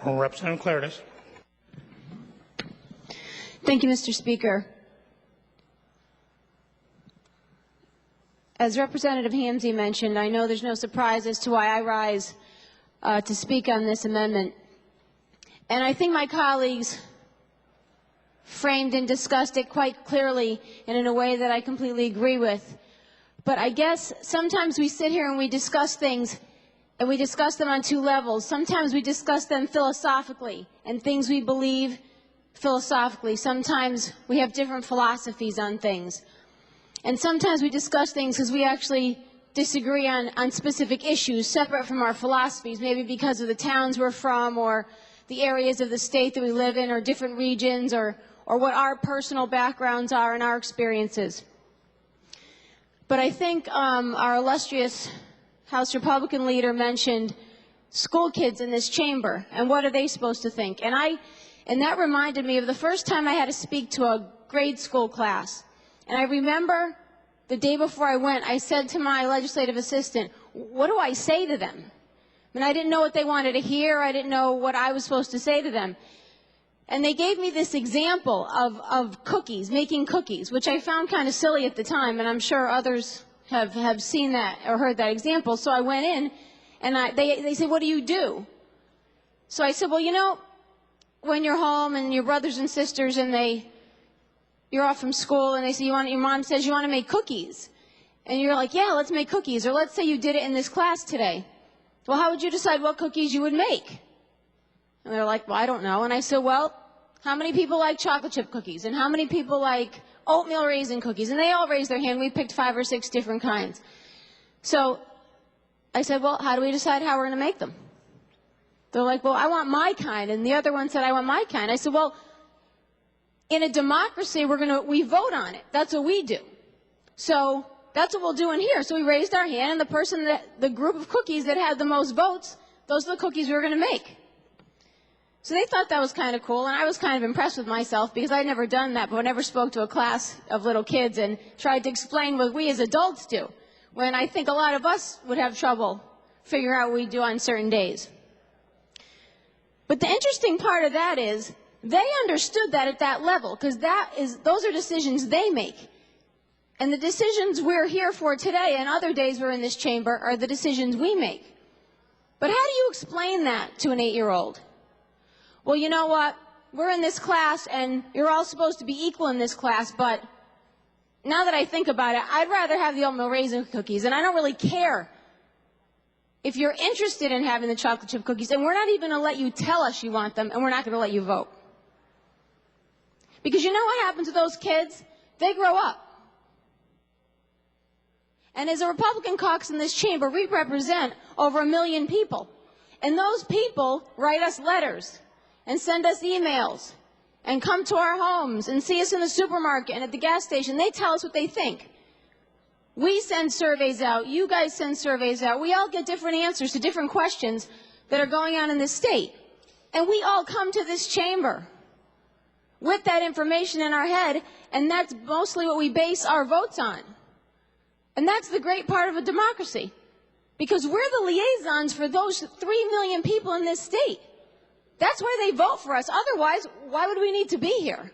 Representative Klarides. Thank you, Mr. Speaker. As Representative Hamzy mentioned, I know there's no surprise as to why I rise to speak on this amendment. And I think my colleagues framed and discussed it quite clearly and in a way that I completely agree with. But I guess sometimes we sit here and we discuss things, and we discuss them on two levels. Sometimes we discuss them philosophically and things we believe philosophically. Sometimes we have different philosophies on things. And sometimes we discuss things because we actually disagree on specific issues separate from our philosophies, maybe because of the towns we're from or the areas of the state that we live in or different regions or what our personal backgrounds are and our experiences. But I think our illustrious House Republican leader mentioned school kids in this chamber and what are they supposed to think. And that reminded me of the first time I had to speak to a grade school class. And I remember the day before I went, I said to my legislative assistant, what do I say to them? I mean, I didn't know what they wanted to hear. I didn't know what I was supposed to say to them. And they gave me this example of cookies, making cookies, which I found kind of silly at the time, and I'm sure others have seen that or heard that example. So I went in, and they said, what do you do? So I said, well, you know, when you're home and your brothers and sisters and you're off from school and they say, your mom says you want to make cookies. And you're like, yeah, let's make cookies. Or let's say you did it in this class today. Well, how would you decide what cookies you would make? And they're like, well, I don't know. And I said, well, how many people like chocolate chip cookies? And how many people like oatmeal raisin cookies? And they all raised their hand. We picked 5 or 6 different kinds. So I said, well, how do we decide how we're going to make them? They're like, well, I want my kind. And the other one said, I want my kind. I said, well, in a democracy, we vote on it. That's what we do. So that's what we'll do in here. So we raised our hand, and the group of cookies that had the most votes, those are the cookies we were going to make. So they thought that was kind of cool, and I was kind of impressed with myself because I'd never done that, but I never spoke to a class of little kids and tried to explain what we as adults do, when I think a lot of us would have trouble figuring out what we do on certain days. But the interesting part of that is they understood that at that level, because those are decisions they make. And the decisions we're here for today and other days we're in this chamber are the decisions we make. But how do you explain that to an 8-year-old? Well, you know what? We're in this class, and you're all supposed to be equal in this class, but now that I think about it, I'd rather have the oatmeal raisin cookies, and I don't really care if you're interested in having the chocolate chip cookies, and we're not even going to let you tell us you want them, and we're not going to let you vote. Because you know what happens to those kids? They grow up. And as a Republican caucus in this chamber, we represent over 1 million people. And those people write us letters and send us emails and come to our homes and see us in the supermarket and at the gas station. They tell us what they think. We send surveys out. You guys send surveys out. We all get different answers to different questions that are going on in this state. And we all come to this chamber with that information in our head, and that's mostly what we base our votes on. And that's the great part of a democracy, because we're the liaisons for those 3 million people in this state. That's why they vote for us. Otherwise, why would we need to be here?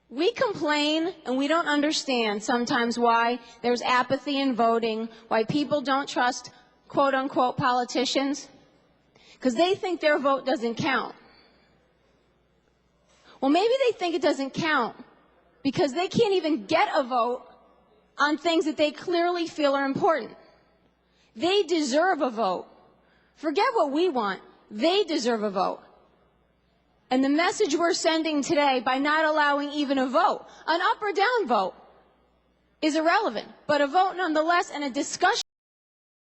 We complain, and we don't understand sometimes why there's apathy in voting, why people don't trust quote-unquote politicians, because they think their vote doesn't count. Well, maybe they think it doesn't count because they can't even get a vote on things that they clearly feel are important. They deserve a vote. Forget what we want. They deserve a vote. And the message we're sending today by not allowing even a vote, an up or down vote, is irrelevant. But a vote nonetheless and a discussion